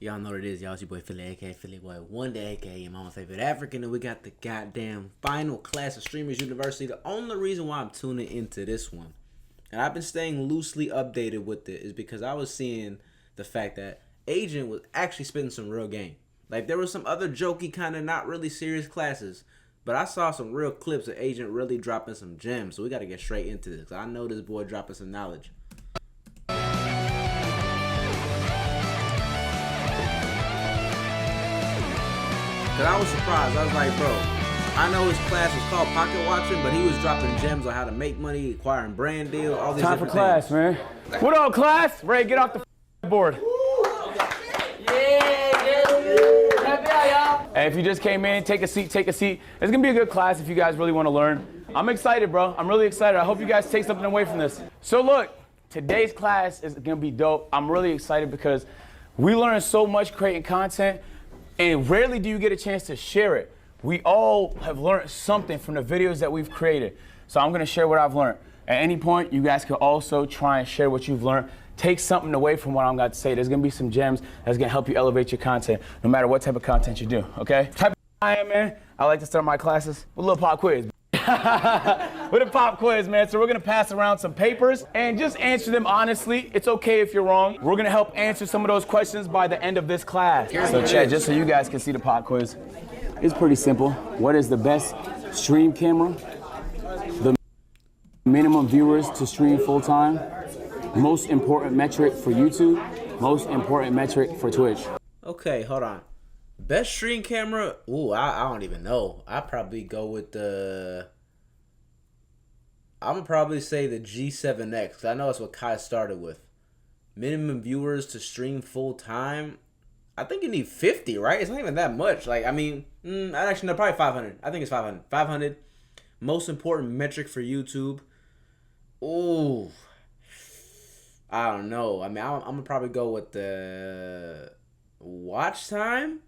Y'all know what it is, y'all. It's your boy Philly, aka Philly Boy One Day, aka your mama's favorite African, and we got the goddamn final class of Streamers University. The only reason why I'm tuning into this one, and I've been staying loosely updated with it, is because I was seeing the fact that Agent was actually spitting some real game. Like, there was some other jokey, kind of not really serious classes, but I saw some real clips of Agent really dropping some gems, so we got to get straight into this, because I know this boy dropping some knowledge. Cause I was surprised. I was like, bro, I know his class was called Pocket Watching, but he was dropping gems on how to make money, acquiring brand deals, all these different things. Time for class, man. What up, class? Ray, get off the board. And if you just came in, take a seat, take a seat. It's gonna be a good class if you guys really wanna learn. I'm excited, bro. I'm really excited. I hope you guys take something away from this. So look, today's class is gonna be dope. I'm really excited because we learned so much creating content, and rarely do you get a chance to share it. We all have learned something from the videos that we've created. So I'm gonna share what I've learned. At any point, you guys can also try and share what you've learned. Take something away from what I'm about to say. There's gonna be some gems that's gonna help you elevate your content, no matter what type of content you do, okay? Type of I am, man. I like to start my classes with a little pop quiz. With a pop quiz, man. So we're gonna pass around some papers and just answer them honestly. It's okay if you're wrong. We're gonna help answer some of those questions by the end of this class. So chat, just so you guys can see the pop quiz. It's pretty simple. What is the best stream camera? The minimum viewers to stream full time? Most important metric for YouTube? Most important metric for Twitch? Okay, hold on. Best stream camera? Ooh, I don't even know. I'd probably go with the... I'm gonna probably say the G7X, because I know that's what Kai started with. Minimum viewers to stream full time? I think you need 50, right? It's not even that much. Like, I mean, actually, no, probably 500. I think it's 500. 500. Most important metric for YouTube? Ooh. I don't know. I mean, I'm gonna probably go with the watch time,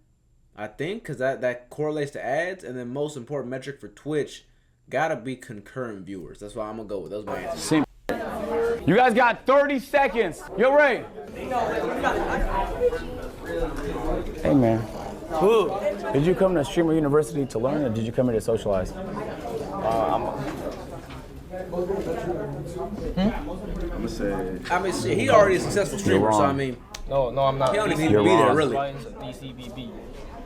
I think, because that correlates to ads. And then most important metric for Twitch gotta be concurrent viewers. That's what I'm gonna go with. Those are my answers. You guys got 30 seconds. Yo, Ray. Hey, man. Who? Did you come to Streamer University to learn, or did you come here to socialize? I'm gonna say. I mean, shit, he already a successful streamer, so I mean. No, I'm not. He don't even need to be there, really. DCBB.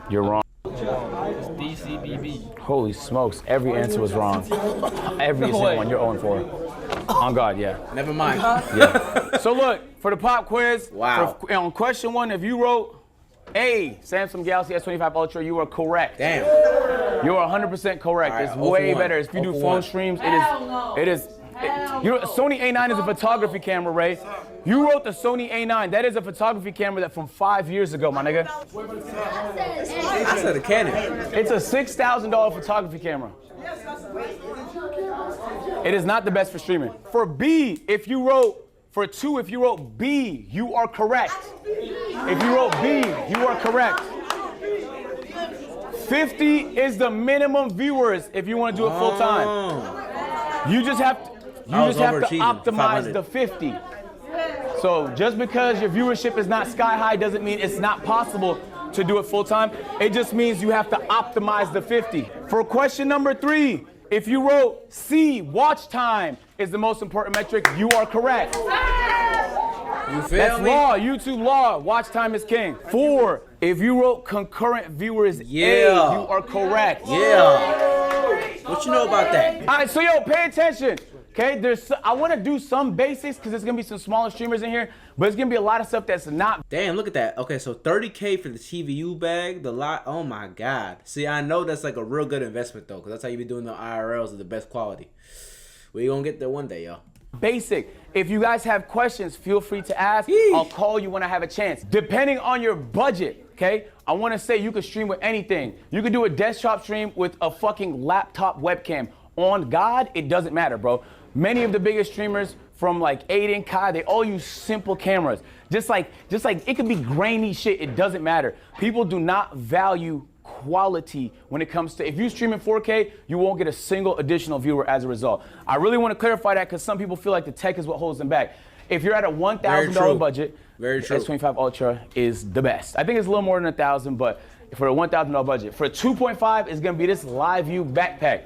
You're wrong. It's DCBB. Holy smokes, every answer was wrong. Every single one, you're 0-4. On God, yeah. Never mind. Yeah. So look, for the pop quiz, wow. On question 1, if you wrote A, Samsung Galaxy S25 Ultra, you are correct. Damn. You are 100% correct. Right, it's way better. If you do phone streams, it is. You know, Sony A9 is a photography camera, Ray. You wrote the Sony A9. That is a photography camera that from 5 years ago, my nigga. I said a Canon. It's a $6,000 photography camera. It is not the best for streaming. For B, if you wrote, for 2, if you wrote B, you are correct. If you wrote B, you are correct. 50 is the minimum viewers if you want to do it full time. You just have to optimize the 50. So just because your viewership is not sky high doesn't mean it's not possible to do it full time. It just means you have to optimize the 50. For question number 3, if you wrote C, watch time is the most important metric, you are correct. You feel That's me? law, YouTube law. Watch time is king. 4, if you wrote concurrent viewers A, you are correct. Yeah. What you know about that? All right, so yo, pay attention. Okay, I want to do some basics because there's gonna be some smaller streamers in here, but it's gonna be a lot of stuff that's not. Damn, look at that. Okay, so 30K for the TVU bag, the lot. Oh my God. See, I know that's like a real good investment though, because that's how you be doing the IRLs of the best quality. We gonna get there one day, y'all. Basic. If you guys have questions, feel free to ask. I'll call you when I have a chance. Depending on your budget, okay? I want to say you can stream with anything. You can do a desktop stream with a fucking laptop webcam. On God, it doesn't matter, bro. Many of the biggest streamers from like Aiden, Kai, they all use simple cameras. Just like it could be grainy shit, it doesn't matter. People do not value quality when it comes to, if you stream in 4K, you won't get a single additional viewer as a result. I really want to clarify that because some people feel like the tech is what holds them back. If you're at a $1,000 true. budget, Very the true. S25 Ultra is the best. I think it's a little more than $1,000, but for a $1,000 budget. For a 2.5, it's gonna be this Live View backpack.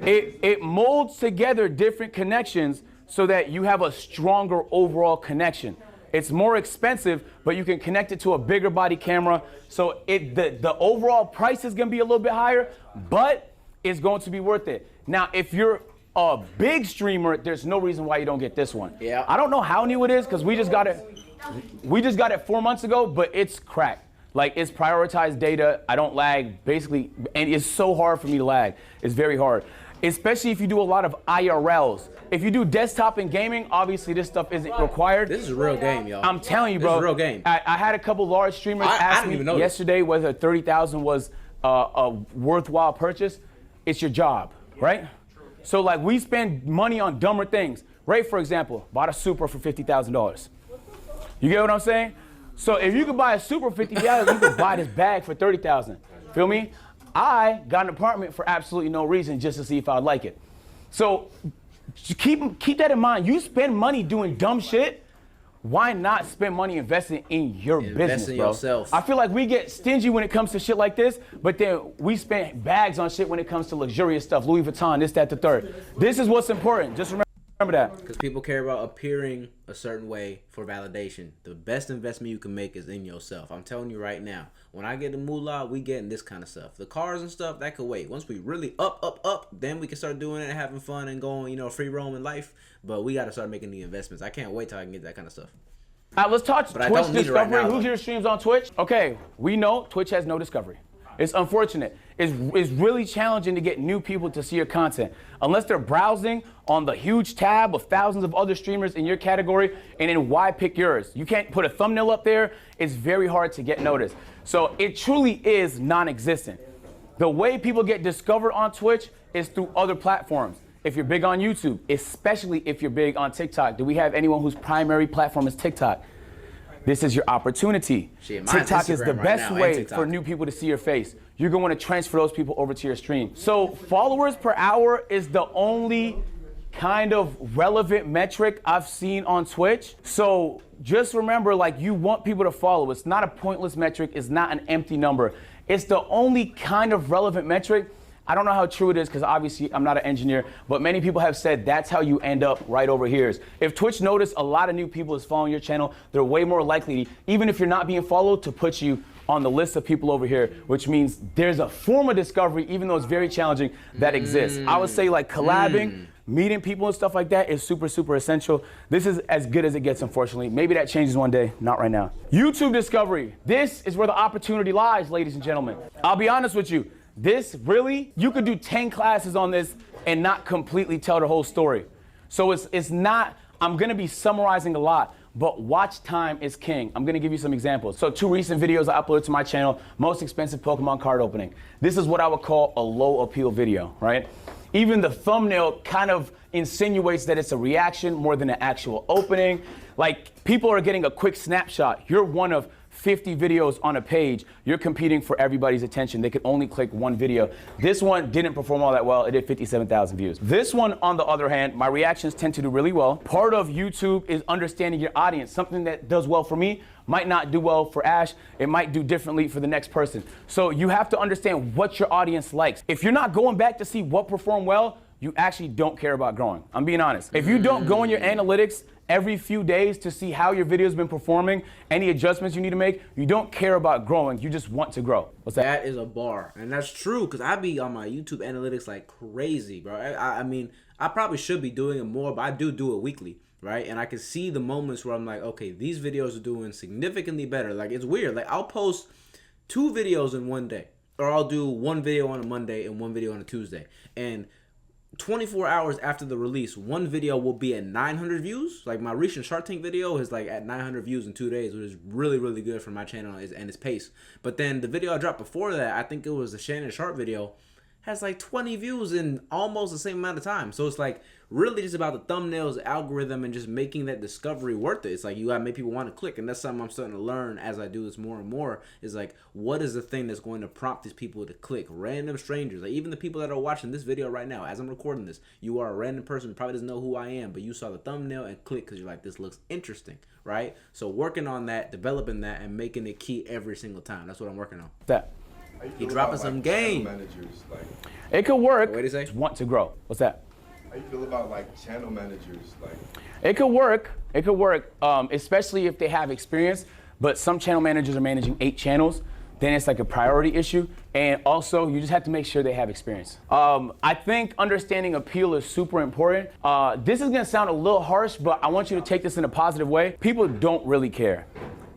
It molds together different connections so that you have a stronger overall connection. It's more expensive, but you can connect it to a bigger body camera. So the overall price is gonna be a little bit higher, but it's going to be worth it. Now, if you're a big streamer, there's no reason why you don't get this one. Yeah. I don't know how new it is because we just got it 4 months ago, but it's cracked. Like, it's prioritized data. I don't lag, basically, and it's so hard for me to lag. It's very hard, especially if you do a lot of IRLs. If you do desktop and gaming, obviously this stuff isn't required. This is a real game, y'all. I'm telling you, bro. This is a real game. I had a couple large streamers ask didn't me even know yesterday whether 30,000 was a worthwhile purchase. It's your job, right? So, like, we spend money on dumber things. Ray, for example, bought a Supra for $50,000. You get what I'm saying? So if you could buy a Supra for $50,000, you could buy this bag for $30,000. Feel me? I got an apartment for absolutely no reason, just to see if I'd like it. So keep that in mind. You spend money doing dumb shit. Why not spend money investing in your business, in bro? yourself. I feel like we get stingy when it comes to shit like this, but then we spend bags on shit when it comes to luxurious stuff, Louis Vuitton, this, that, the third. This is what's important. Just remember that. Because people care about appearing a certain way for validation. The best investment you can make is in yourself. I'm telling you right now. When I get the moolah, we getting this kind of stuff. The cars and stuff, that could wait. Once we really up, then we can start doing it and having fun and going, free roaming life. But we got to start making the investments. I can't wait till I can get that kind of stuff. All right, let's talk But I Twitch don't need it right discovery. now, Who though. here streams on Twitch? Okay, we know Twitch has no discovery. It's unfortunate. It's really challenging to get new people to see your content. Unless they're browsing on the huge tab of thousands of other streamers in your category, and then why pick yours? You can't put a thumbnail up there. It's very hard to get noticed. So it truly is non-existent. The way people get discovered on Twitch is through other platforms. If you're big on YouTube, especially if you're big on TikTok. Do we have anyone whose primary platform is TikTok? This is your opportunity. Shit, mine's TikTok is the Instagram right best now, way and TikTok. for new people to see your face. You're going to want to transfer those people over to your stream. So followers per hour is the only kind of relevant metric I've seen on Twitch. So just remember, like, you want people to follow. It's not a pointless metric. It's not an empty number. It's the only kind of relevant metric. I don't know how true it is because obviously I'm not an engineer, but many people have said that's how you end up right over here. If Twitch noticed a lot of new people is following your channel, they're way more likely, even if you're not being followed, to put you on the list of people over here, which means there's a form of discovery, even though it's very challenging, that exists. I would say, like, collabing, meeting people and stuff like that is super, super essential. This is as good as it gets, unfortunately. Maybe that changes one day, not right now. YouTube discovery. This is where the opportunity lies, ladies and gentlemen. I'll be honest with you. This really, you could do 10 classes on this and not completely tell the whole story. So it's not, I'm gonna be summarizing a lot, but watch time is king. I'm gonna give you some examples. So 2 recent videos I uploaded to my channel, most expensive Pokemon card opening. This is what I would call a low appeal video, right? Even the thumbnail kind of insinuates that it's a reaction more than an actual opening. Like, people are getting a quick snapshot. You're one of 50 videos on a page. You're competing for everybody's attention. They could only click one video. This one didn't perform all that well. It did 57,000 views. This one, on the other hand, my reactions tend to do really well. Part of YouTube is understanding your audience. Something that does well for me might not do well for Ash. It might do differently for the next person. So you have to understand what your audience likes. If you're not going back to see what performed well, you actually don't care about growing. I'm being honest. If you don't go in your analytics every few days to see how your video's been performing, any adjustments you need to make, you don't care about growing, you just want to grow. What's that? That is a bar. And that's true, because I be on my YouTube analytics like crazy, bro. I mean, I probably should be doing it more, but I do it weekly, right? And I can see the moments where I'm like, okay, these videos are doing significantly better. Like, it's weird. Like, I'll post 2 videos in one day, or I'll do 1 video on a Monday and 1 video on a Tuesday. And 24 hours after the release, 1 video will be at 900 views. Like, my recent Shark Tank video is like at 900 views in 2 days, which is really, really good for my channel and its pace. But then the video I dropped before that, I think it was the Shannon Sharp video, has like 20 views in almost the same amount of time. So it's like really just about the thumbnails, algorithm, and just making that discovery worth it. It's like you gotta make people want to click, and that's something I'm starting to learn as I do this more and more. Is like, what is the thing that's going to prompt these people to click? Random strangers, like even the people that are watching this video right now, as I'm recording this, you are a random person who probably doesn't know who I am, but you saw the thumbnail and click because you're like, this looks interesting, right? So working on that, developing that, and making it key every single time. That's what I'm working on. That. He dropping some game. Managers, like, It could work. What did he say? Want to grow. What's that? how you feel about like channel managers? Like, It could work. It could work, especially if they have experience. But some channel managers are managing 8 channels. Then it's like a priority issue. And also, you just have to make sure they have experience. I think understanding appeal is super important. This is gonna sound a little harsh, but I want you to take this in a positive way. People don't really care.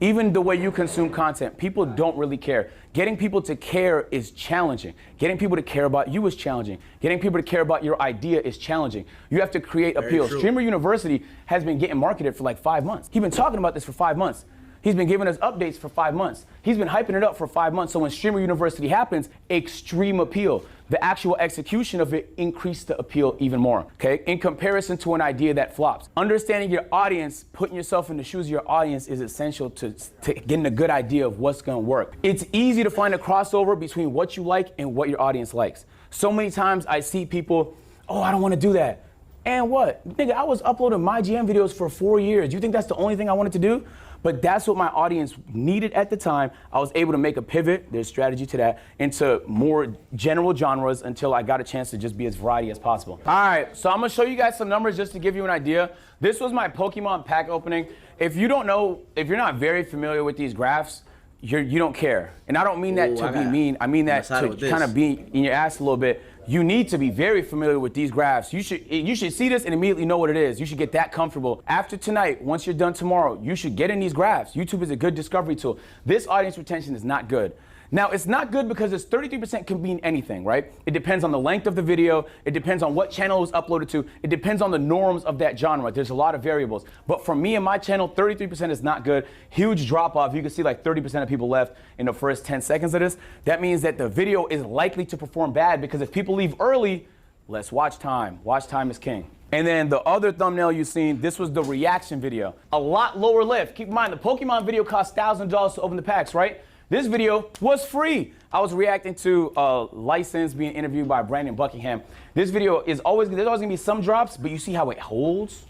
Even the way you consume content, people don't really care. Getting people to care is challenging. Getting people to care about you is challenging. Getting people to care about your idea is challenging. You have to create appeal. Streamer University has been getting marketed for like 5 months. He's been talking about this for 5 months. He's been giving us updates for 5 months. He's been hyping it up for 5 months. So when Streamer University happens, extreme appeal. The actual execution of it increased the appeal even more, okay? In comparison to an idea that flops. Understanding your audience, putting yourself in the shoes of your audience is essential to getting a good idea of what's gonna work. It's easy to find a crossover between what you like and what your audience likes. So many times I see people, oh, I don't wanna do that. And what? Nigga, I was uploading my GM videos for 4 years. Do you think that's the only thing I wanted to do? But that's what my audience needed at the time. I was able to make a pivot, there's strategy to that, into more general genres until I got a chance to just be as variety as possible. All right, so I'm gonna show you guys some numbers just to give you an idea. This was my Pokemon pack opening. If you don't know, if you're not very familiar with these graphs, you don't care. And I don't mean that to be mean. I mean that to kind of be in your ass a little bit. You need to be very familiar with these graphs. You should see this and immediately know what it is. You should get that comfortable. After tonight, once you're done tomorrow, you should get in these graphs. YouTube is a good discovery tool. This audience retention is not good. Now, it's not good because it's 33% can mean anything, right? It depends on the length of the video. It depends on what channel it was uploaded to. It depends on the norms of that genre. There's a lot of variables. But for me and my channel, 33% is not good. Huge drop off. You can see like 30% of people left in the first 10 seconds of this. That means that the video is likely to perform bad because if people leave early, less watch time. Watch time is king. And then the other thumbnail you've seen, this was the reaction video. A lot lower lift. Keep in mind, the Pokemon video cost $1,000 to open the packs, right? This video was free. I was reacting to License being interviewed by Brandon Buckingham. This video is there's always gonna be some drops, but you see how it holds?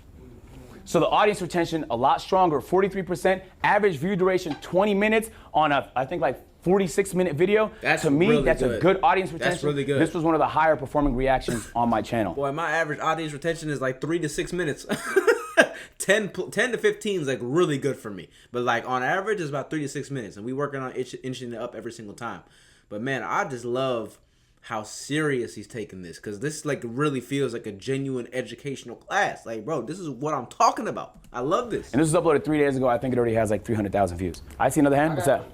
So the audience retention, a lot stronger, 43%. Average view duration, 20 minutes on I think like 46-minute video. To me, really that's a good audience retention. That's really good. This was one of the higher performing reactions on my channel. Boy, my average audience retention is like 3 to 6 minutes. 10 to 15 is like really good for me. But like on average, it's about 3 to 6 minutes. And we working on inching it up every single time. But man, I just love how serious he's taking this. Because this like really feels like a genuine educational class. Like, bro, this is what I'm talking about. I love this. And this was uploaded 3 days ago. I think it already has like 300,000 views. I see another hand. What's that?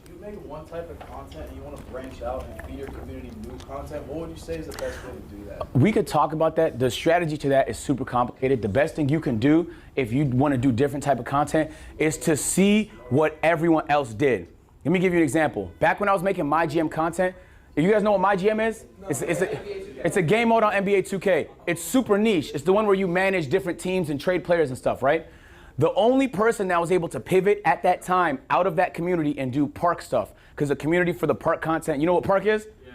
If you make one type of content and you want to branch out and feed your community new content, what would you say is the best way to do that? We could talk about that. The strategy to that is super complicated. The best thing you can do if you want to do different type of content is to see what everyone else did. Let me give you an example. Back when I was making my GM content, if you guys know what my GM is, it's a game mode on NBA 2K. It's super niche. It's the one where you manage different teams and trade players and stuff, right? The only person that was able to pivot at that time out of that community and do park stuff, because the community for the park content, you know what park is? Yeah.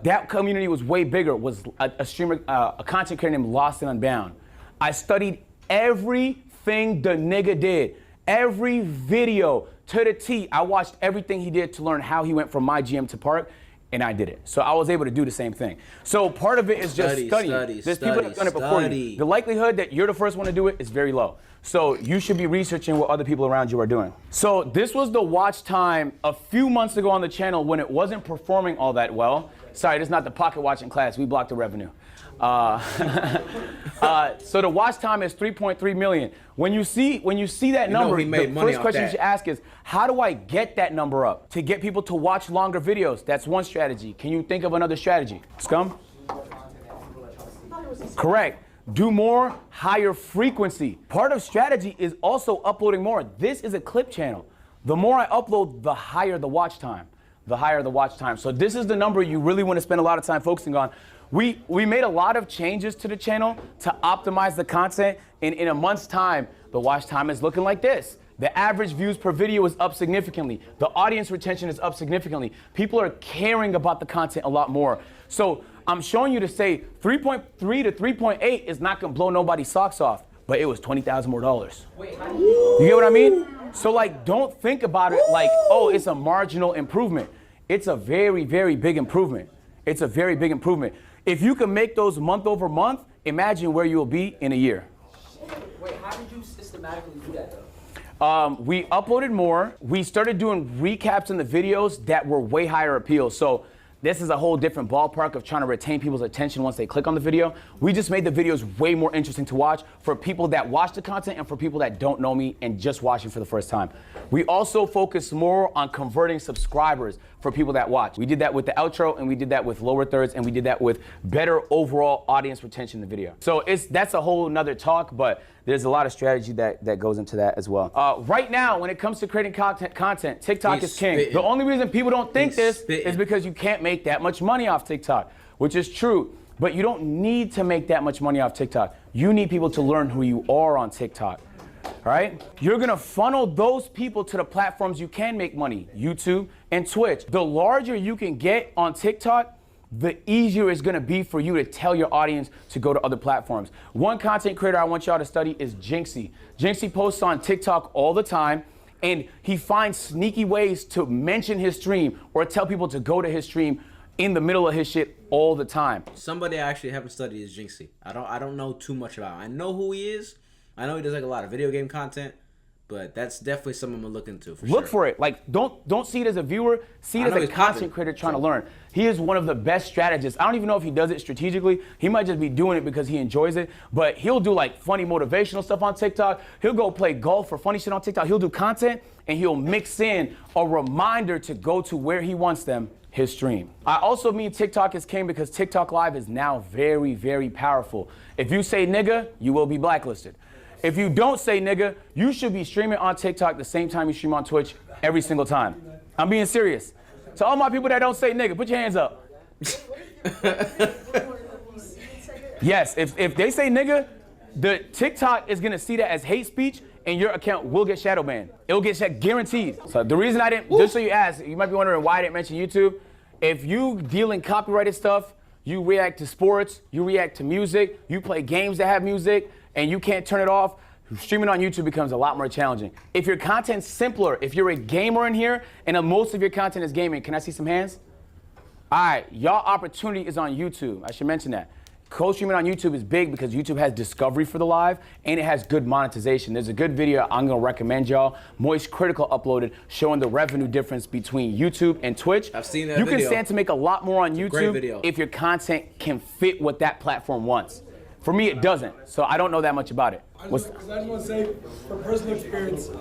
That community was way bigger, was a streamer, a content creator named Lost and Unbound. I studied everything the nigga did. Every video to the T. I watched everything he did to learn how he went from my GM to park, and I did it. So I was able to do the same thing. So part of it is just studying. There's people that have done it before you. The likelihood that you're the first one to do it is very low. So you should be researching what other people around you are doing. So this was the watch time a few months ago on the channel when it wasn't performing all that well. Sorry, this is not the pocket watching class. We blocked the revenue. So the watch time is 3.3 million. When you see that number, the first question you should ask is, how do I get that number up? To get people to watch longer videos, that's one strategy. Can you think of another strategy? Scum? Correct. Do more, higher frequency. Part of strategy is also uploading more. This is a clip channel. The more I upload, the higher the watch time. the higher the watch time. So this is the number you really want to spend a lot of time focusing on. We made a lot of changes to the channel to optimize the content, and in a month's time, the watch time is looking like this. The average views per video is up significantly. The audience retention is up significantly. People are caring about the content a lot more. So I'm showing you to say 3.3 to 3.8 is not gonna blow nobody's socks off, but it was $20,000 more. Wait, You get what I mean? So like, don't think about it like, oh, it's a marginal improvement. It's a very, very big improvement. It's a very big improvement. If you can make those month over month, imagine where you'll be in a year. Wait, how did you systematically do that though? We uploaded more. We started doing recaps in the videos that were way higher appeal. So this is a whole different ballpark of trying to retain people's attention once they click on the video. We just made the videos way more interesting to watch for people that watch the content and for people that don't know me and just watching for the first time. We also focus more on converting subscribers for people that watch. We did that with the outro, and we did that with lower thirds, and we did that with better overall audience retention in the video. So that's a whole nother talk, but there's a lot of strategy that goes into that as well. Right now, when it comes to creating content, TikTok is king. spitting. The only reason people don't think He's this spitting. is because you can't make that much money off TikTok, which is true. But you don't need to make that much money off TikTok. You need people to learn who you are on TikTok. All right? You're gonna funnel those people to the platforms you can make money, YouTube and Twitch. The larger you can get on TikTok, the easier it's gonna be for you to tell your audience to go to other platforms. One content creator I want y'all to study is Jinxy. Jinxy posts on TikTok all the time, and he finds sneaky ways to mention his stream or tell people to go to his stream in the middle of his shit all the time. Somebody I actually haven't studied is Jinxy. I don't know too much about him. I know who he is. I know he does like a lot of video game content, but that's definitely someone I'm gonna look into for sure. Look for it. Like, don't see it as a viewer. See it I as know a he's content popping. creator trying to learn. He is one of the best strategists. I don't even know if he does it strategically. He might just be doing it because he enjoys it. But he'll do like funny motivational stuff on TikTok. He'll go play golf or funny shit on TikTok. He'll do content, and he'll mix in a reminder to go to where he wants them, his stream. I also mean TikTok is king because TikTok Live is now very, very powerful. If you say nigga, you will be blacklisted. If you don't say nigga, you should be streaming on TikTok the same time you stream on Twitch every single time. I'm being serious. To all my people that don't say nigga, put your hands up. Yes, if they say nigga, the TikTok is gonna see that as hate speech, and your account will get shadow banned. It'll get guaranteed. So the reason I didn't, just so you ask, you might be wondering why I didn't mention YouTube. If you deal in copyrighted stuff, you react to sports, you react to music, you play games that have music, and you can't turn it off, streaming on YouTube becomes a lot more challenging. If your content's simpler, if you're a gamer in here, and most of your content is gaming, can I see some hands? All right, y'all opportunity is on YouTube. I should mention that. Co-streaming on YouTube is big because YouTube has discovery for the live, and it has good monetization. There's a good video I'm gonna recommend y'all. Moist Critical uploaded showing the revenue difference between YouTube and Twitch. I've seen that You video. can stand to make a lot more on great YouTube video. if your content can fit what that platform wants. For me, it doesn't, so I don't know that much about it. I just want to say, from personal experience,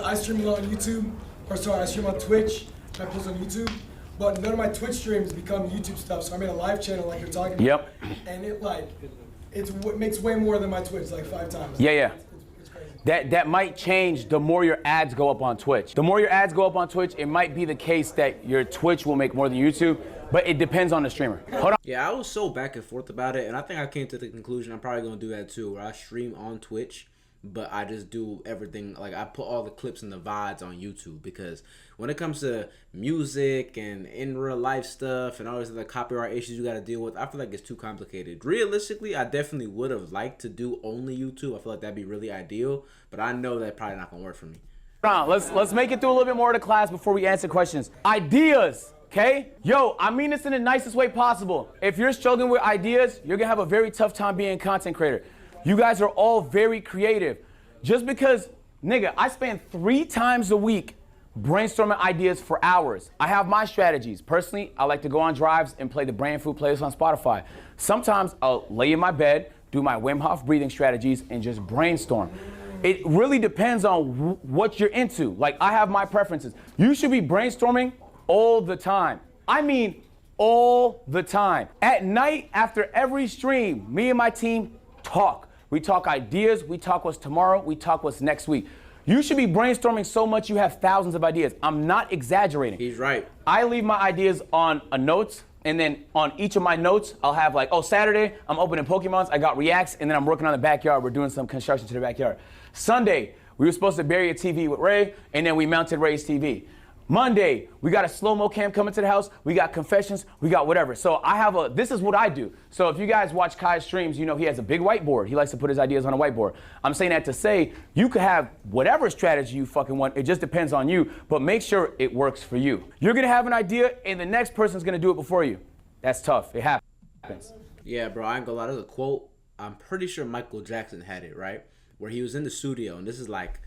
I stream a lot on YouTube, I stream on Twitch, and I post on YouTube, but none of my Twitch streams become YouTube stuff, so I made a live channel like you're talking about. Yep. And it makes way more than my Twitch, like 5 times. Yeah. It's crazy. That might change the more your ads go up on Twitch. The more your ads go up on Twitch, it might be the case that your Twitch will make more than YouTube, but it depends on the streamer. Hold on. Yeah, I was so back and forth about it, and I think I came to the conclusion I'm probably gonna do that too, where I stream on Twitch, but I just do everything, like I put all the clips and the VODs on YouTube, because when it comes to music and in real life stuff and all these other copyright issues you gotta deal with, I feel like it's too complicated. Realistically, I definitely would have liked to do only YouTube. I feel like that'd be really ideal, but I know that's probably not gonna work for me. Hold on, let's make it through a little bit more of the class before we answer questions. Ideas. Okay? Yo, I mean this in the nicest way possible. If you're struggling with ideas, you're gonna have a very tough time being a content creator. You guys are all very creative. Just because, nigga, I spend 3 times a week brainstorming ideas for hours. I have my strategies. Personally, I like to go on drives and play the Brand Food playlist on Spotify. Sometimes I'll lay in my bed, do my Wim Hof breathing strategies, and just brainstorm. It really depends on what you're into. Like, I have my preferences. You should be brainstorming all the time. I mean, all the time. At night, after every stream, me and my team talk. We talk ideas, we talk what's tomorrow, we talk what's next week. You should be brainstorming so much you have thousands of ideas. I'm not exaggerating. He's right. I leave my ideas on a notes, and then on each of my notes, I'll have like, oh, Saturday, I'm opening Pokemons, I got reacts, and then I'm working on the backyard. We're doing some construction to the backyard. Sunday, we were supposed to bury a TV with Ray, and then we mounted Ray's TV. Monday, we got a slow-mo cam coming to the house, we got confessions, we got whatever. So this is what I do. So if you guys watch Kai's streams, you know he has a big whiteboard. He likes to put his ideas on a whiteboard. I'm saying that to say, you could have whatever strategy you fucking want, it just depends on you, but make sure it works for you. You're gonna have an idea, and the next person's gonna do it before you. That's tough, it happens. Yeah, bro, I ain't gonna lie, there's a quote, I'm pretty sure Michael Jackson had it, right? Where he was in the studio, and this is like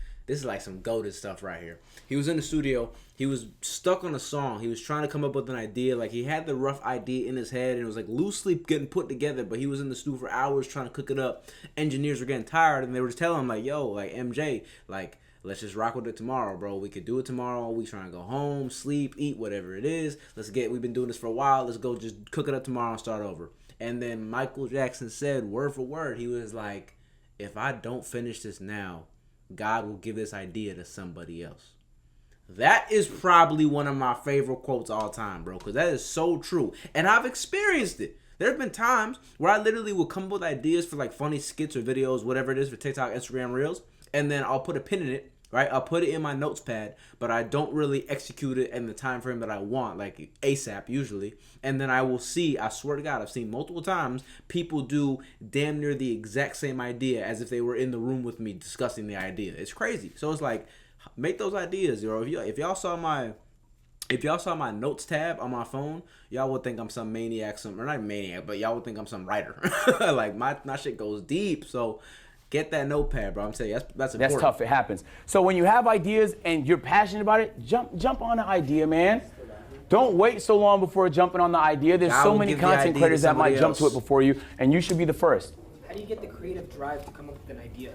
some goated stuff right here. He was in the studio, he was stuck on a song, he was trying to come up with an idea, like he had the rough idea in his head and it was like loosely getting put together, but he was in the studio for hours trying to cook it up. Engineers were getting tired and they were just telling him like, yo, like MJ, like let's just rock with it tomorrow, bro. We could do it tomorrow. We trying to go home, sleep, eat, whatever it is. We've been doing this for a while. Let's go just cook it up tomorrow and start over. And then Michael Jackson said word for word, he was like, if I don't finish this now, God will give this idea to somebody else. That is probably one of my favorite quotes all time, bro, because that is so true. And I've experienced it. There have been times where I literally will come up with ideas for like funny skits or videos, whatever it is, for TikTok, Instagram Reels, and then I'll put a pin in it, right? I'll put it in my notes pad, but I don't really execute it in the time frame that I want, like ASAP usually. And then I will see, I swear to God, I've seen multiple times people do damn near the exact same idea as if they were in the room with me discussing the idea. It's crazy. So it's like, make those ideas, yo. If y'all saw my notes tab on my phone, y'all would think I'm some maniac, or not maniac, but y'all would think I'm some writer. Like my shit goes deep. So get that notepad, bro. I'm saying that's important. That's tough. It happens. So when you have ideas and you're passionate about it, jump on the idea, man. Don't wait so long before jumping on the idea. There's so many content creators that might jump to it before you, and you should be the first. How do you get the creative drive to come up with an idea?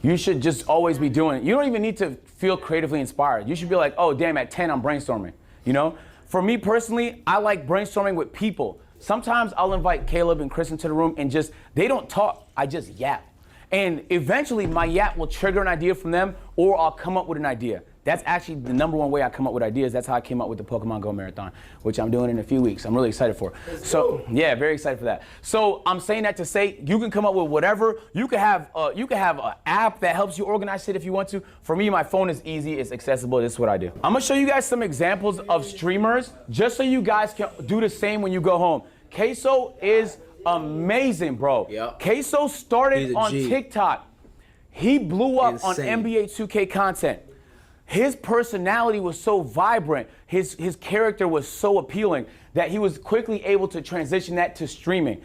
You should just always be doing it. You don't even need to feel creatively inspired. You should be like, oh, damn, at 10, I'm brainstorming. You know? For me personally, I like brainstorming with people. Sometimes I'll invite Caleb and Chris into the room and they don't talk. I just yap. And eventually my yap will trigger an idea from them, or I'll come up with an idea. That's actually the number one way I come up with ideas. That's how I came up with the Pokemon Go Marathon, which I'm doing in a few weeks. I'm really excited for. So yeah, very excited for that. So I'm saying that to say you can come up with whatever. You can have an app that helps you organize shit if you want to. For me, my phone is easy. It's accessible. This is what I do. I'm gonna show you guys some examples of streamers, just so you guys can do the same when you go home. Queso is amazing, bro. Yep. Queso started on TikTok. He blew up on Insane. NBA 2K content. His personality was so vibrant, his character was so appealing that he was quickly able to transition that to streaming.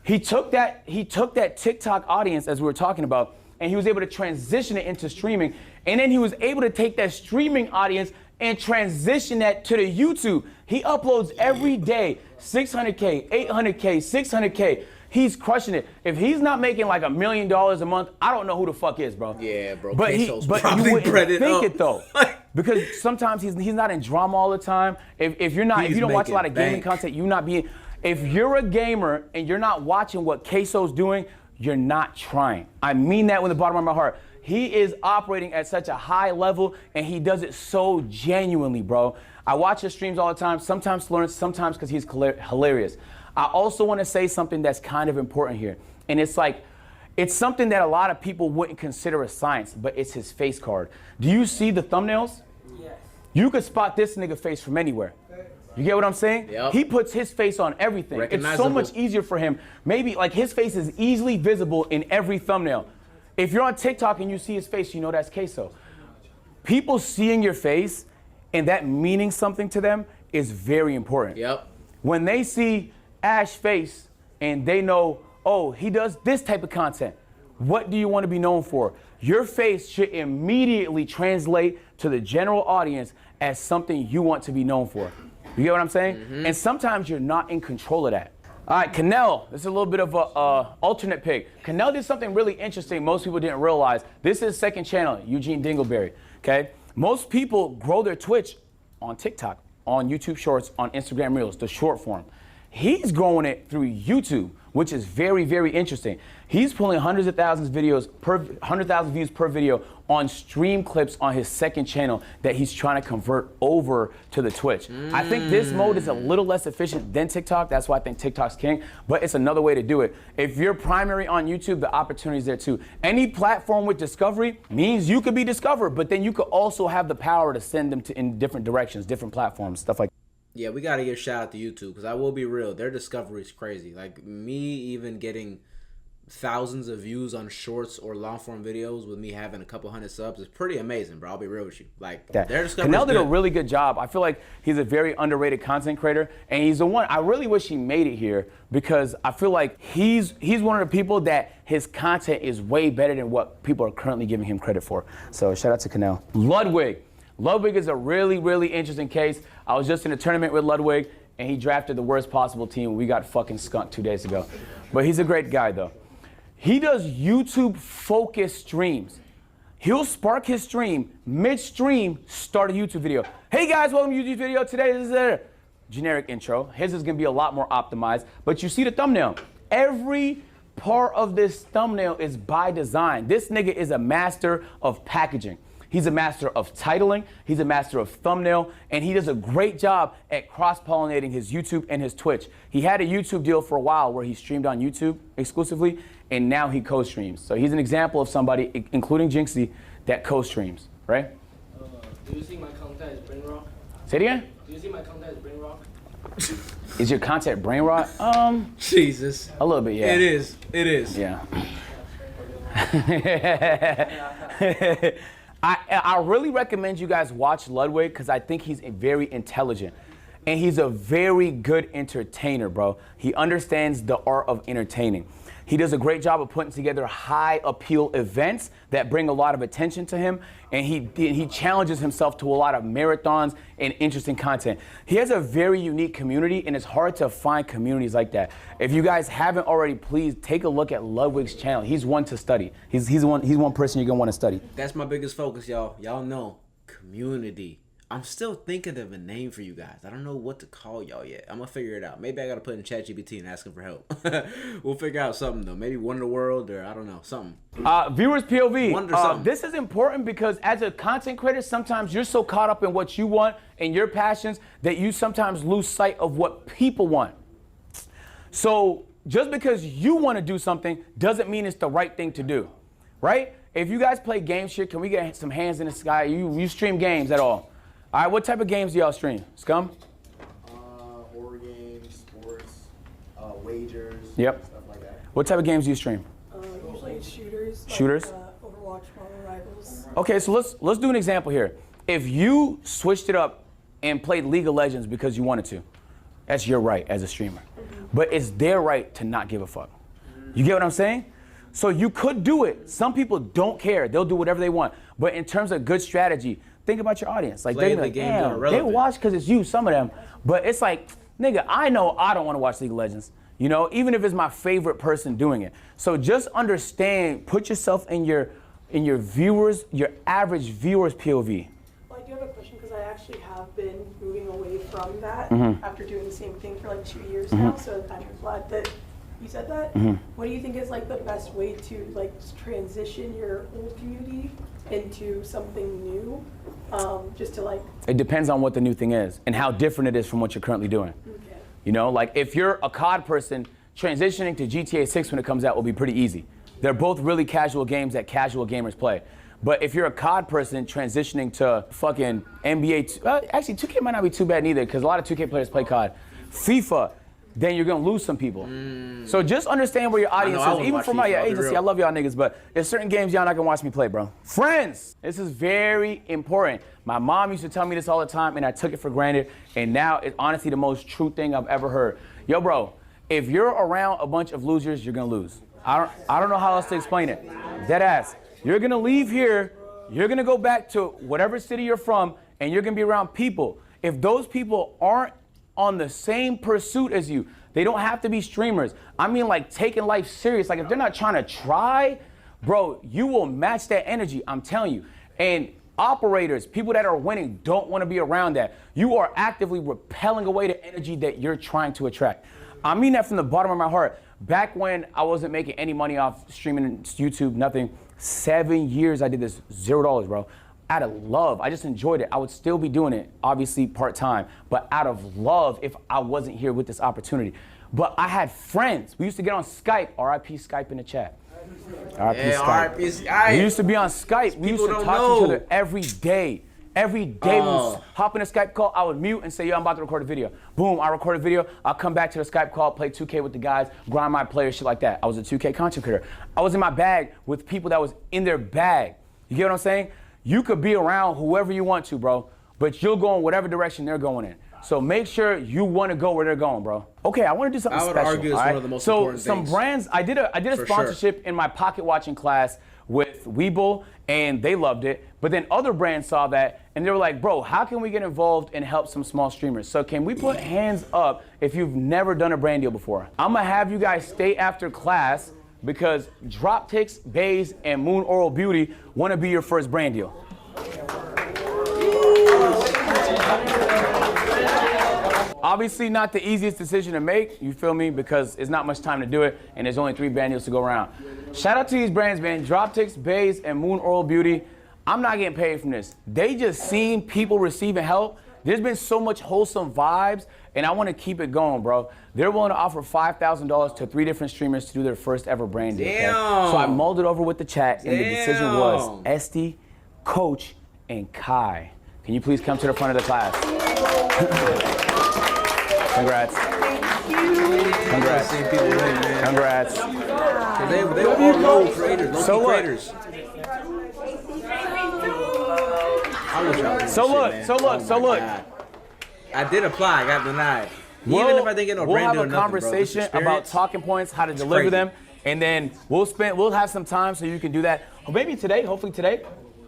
He took that TikTok audience, as we were talking about, and he was able to transition it into streaming. And then he was able to take that streaming audience and transition that to the YouTube. He uploads every day, 600K, 800K, 600K. He's crushing it. If he's not making like $1 million a month, I don't know who the fuck is, bro. Yeah, bro. But you wouldn't think it though, because sometimes he's not in drama all the time. If you don't watch a lot of gaming content, if you're a gamer and you're not watching what Queso's doing, you're not trying. I mean that with the bottom of my heart. He is operating at such a high level and he does it so genuinely, bro. I watch his streams all the time, sometimes to learn, sometimes because he's hilarious. I also want to say something that's kind of important here. And it's something that a lot of people wouldn't consider a science, but it's his face card. Do you see the thumbnails? Yes. You could spot this nigga face from anywhere. You get what I'm saying? Yep. He puts his face on everything. It's so much easier for him. Maybe like his face is easily visible in every thumbnail. If you're on TikTok and you see his face, you know that's Queso. People seeing your face and that meaning something to them is very important. Yep. When they see Ash face and they know, oh, he does this type of content, what do you want to be known for? Your face should immediately translate to the general audience as something you want to be known for. You get what I'm saying? Mm-hmm. And sometimes you're not in control of that. All right, Canel, this is a little bit of a alternate pick. Canel did something really interesting most people didn't realize. This is his second channel, Eugene Dingleberry, okay? Most people grow their Twitch on TikTok, on YouTube Shorts, on Instagram Reels, the short form. He's growing it through YouTube, which is very, very interesting. He's pulling hundreds of thousands views per video on stream clips on his second channel that he's trying to convert over to the Twitch. I think this mode is a little less efficient than TikTok. That's why I think TikTok's king, but it's another way to do it. If you're primary on YouTube, the opportunity's there too. Any platform with discovery means you could be discovered, but then you could also have the power to send them in different directions, different platforms, stuff like that. Yeah, we got to give a shout out to YouTube because I will be real. Their discovery is crazy. Like me even getting thousands of views on shorts or long form videos with me having a couple hundred subs is pretty amazing, bro. I'll be real with you. Like their discovery. Canel did a really good job. I feel like he's a very underrated content creator, and he's the one. I really wish he made it here because I feel like he's one of the people that his content is way better than what people are currently giving him credit for. So shout out to Canel. Ludwig is a really, really interesting case. I was just in a tournament with Ludwig, and he drafted the worst possible team. We got fucking skunked 2 days ago. But he's a great guy, though. He does YouTube-focused streams. He'll spark his stream, mid-stream, start a YouTube video. Hey guys, welcome to YouTube video. Today this is a generic intro. His is gonna be a lot more optimized, but you see the thumbnail. Every part of this thumbnail is by design. This nigga is a master of packaging. He's a master of titling, he's a master of thumbnail, and he does a great job at cross-pollinating his YouTube and his Twitch. He had a YouTube deal for a while where he streamed on YouTube exclusively, and now he co-streams. So he's an example of somebody, including Jinxy, that co-streams, right? Do you see my content as brain rock? Say it again? Do you see my content as brain rock? Is your content brain rot? Jesus. A little bit, yeah. It is. It is. Yeah. I really recommend you guys watch Ludwig because I think he's very intelligent. And he's a very good entertainer, bro. He understands the art of entertaining. He does a great job of putting together high appeal events that bring a lot of attention to him. And he challenges himself to a lot of marathons and interesting content. He has a very unique community, and it's hard to find communities like that. If you guys haven't already, please take a look at Ludwig's channel. He's one to study. He's one person you're gonna want to study. That's my biggest focus, y'all. Y'all know community. I'm still thinking of a name for you guys. I don't know what to call y'all yet. I'm gonna figure it out. Maybe I gotta put in ChatGPT and ask him for help. We'll figure out something though. Maybe Wonder World or I don't know, something. Viewers POV. Wonder something. This is important because as a content creator, sometimes you're so caught up in what you want and your passions that you sometimes lose sight of what people want. So just because you want to do something doesn't mean it's the right thing to do, right? If you guys play game shit, can we get some hands in the sky? You stream games at all? All right, what type of games do y'all stream? Scum? Horror games, sports, wagers, Yep. stuff like that. What type of games do you stream? Usually it's shooters. Shooters? Like, Overwatch, Marvel Rivals. Okay, so let's do an example here. If you switched it up and played League of Legends because you wanted to, that's your right as a streamer. But it's their right to not give a fuck. You get what I'm saying? So you could do it. Some people don't care. They'll do whatever they want. But in terms of good strategy, think about your audience. Like, they're like, damn, they watch because it's you, some of them. But it's like, nigga, I know I don't want to watch League of Legends. You know, even if it's my favorite person doing it. So just understand, put yourself in your viewers, your average viewer's POV. Well, I do have a question because I actually have been moving away from that after doing the same thing for like 2 years now. So I'm glad that you said that. What do you think is like the best way to like transition your old community into something new? Just to like. It depends on what the new thing is and how different it is from what you're currently doing. Okay. You know, like if you're a COD person, transitioning to GTA 6 when it comes out will be pretty easy. They're both really casual games that casual gamers play. But if you're a COD person transitioning to fucking NBA, actually 2K might not be too bad neither because a lot of 2K players play COD. FIFA, then you're gonna lose some people. So just understand where your audience is. Even for my agency, I love y'all niggas, but there's certain games y'all not gonna watch me play, bro. Friends, this is very important. My mom used to tell me this all the time and I took it for granted, and now it's honestly the most true thing I've ever heard. Yo, bro, if you're around a bunch of losers, you're gonna lose. I don't know how else to explain it. Dead ass. You're gonna leave here, you're gonna go back to whatever city you're from, and you're gonna be around people. If those people aren't on the same pursuit as you, they don't have to be streamers. I mean, like taking life serious. Like if they're not trying to try, bro, you will match that energy, I'm telling you. And operators, people that are winning, don't want to be around that. You are actively repelling away the energy that you're trying to attract. I mean that from the bottom of my heart. Back when I wasn't making any money off streaming YouTube, nothing, 7 years I did this, $0, bro. Out of love, I just enjoyed it. I would still be doing it, obviously part-time, but out of love if I wasn't here with this opportunity. But I had friends. We used to get on Skype, RIP Skype in the chat. RIP Skype. RIP Skype. We used to be on Skype. We used to talk to each other every day. Every day we would hop in a Skype call, I would mute and say, yo, I'm about to record a video. Boom, I record a video, I'll come back to the Skype call, play 2K with the guys, grind my players, shit like that. I was a 2K content creator. I was in my bag with people that was in their bag. You get what I'm saying? You could be around whoever you want to, bro, but you'll go in whatever direction they're going in. So make sure you want to go where they're going, bro. Okay, I want to do something special. I would argue it's one of the most important things. So some brands, I did a sponsorship in my pocket watching class with Weeble, and they loved it. But then other brands saw that, and they were like, bro, how can we get involved and help some small streamers? So can we put hands up if you've never done a brand deal before? I'm gonna have you guys stay after class because Droptics, Bays, and Moon Oral Beauty wanna be your first brand deal. Obviously not the easiest decision to make, you feel me? Because it's not much time to do it, and there's only 3 brand deals to go around. Shout out to these brands, man. Droptics, Bays, and Moon Oral Beauty. I'm not getting paid from this. They just seen people receiving help. There's been so much wholesome vibes, and I want to keep it going, bro. They're willing to offer $5,000 to 3 different streamers to do their first ever brand deal. Okay? So I mulled it over with the chat, and the decision was Esty, Coach, and Kai. Can you please come to the front of the class? Congrats. Congrats. Congrats. They were all low creators, low creators. So look. I did apply, I got denied. Even if I didn't get no brand deal or nothing, bro. We'll have a conversation about talking points, how to deliver them, and then we'll have some time so you can do that. Or maybe today, hopefully today,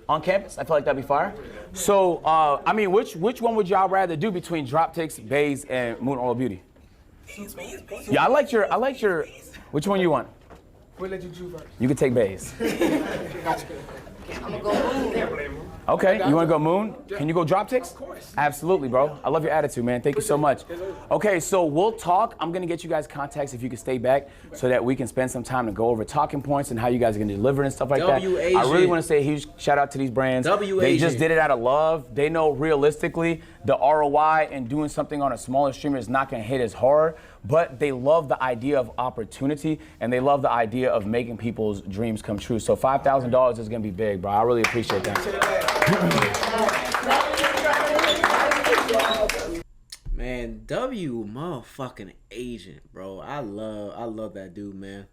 on campus. I feel like that'd be fire. So, I mean, which one would y'all rather do between Droptics, Bays, and Moon Oral Beauty? Yeah, I like your. Which one you want? We'll let you choose first. You can take Bays. I'm gonna go Moon. Okay, you want to go Moon? Can you go Droptics? Of course. Absolutely, bro. I love your attitude, man. Thank you so much. Okay, so we'll talk. I'm going to get you guys contacts if you can stay back so that we can spend some time to go over talking points and how you guys are going to deliver and stuff like that. I really want to say a huge shout out to these brands. They just did it out of love. They know realistically the ROI and doing something on a smaller streamer is not going to hit as hard, but they love the idea of opportunity and they love the idea of making people's dreams come true. So $5,000 is going to be big, bro. I really appreciate that. Man, W motherfucking agent, bro. I love that dude, man.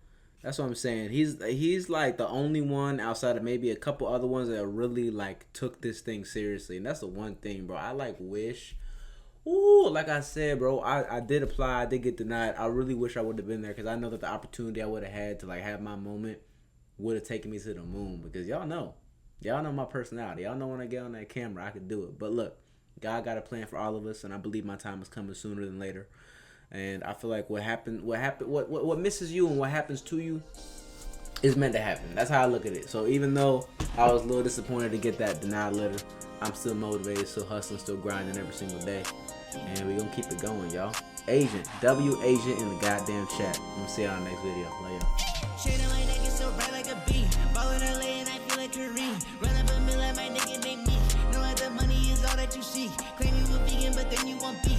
That's what I'm saying. He's like the only one outside of maybe a couple other ones that really like took this thing seriously. And that's the one thing, bro. I like wish. Ooh, like I said, bro, I did apply. I did get denied. I really wish I would have been there because I know that the opportunity I would have had to like have my moment would have taken me to the moon because y'all know my personality. Y'all know when I get on that camera, I could do it. But look, God got a plan for all of us, and I believe my time is coming sooner than later. And I feel like what misses you and what happens to you is meant to happen. That's how I look at it. So even though I was a little disappointed to get that denied letter, I'm still motivated, still hustling, still grinding every single day. And we're going to keep it going, y'all. Agent, W Agent in the goddamn chat. I'm going to see y'all in the next video. Love y'all.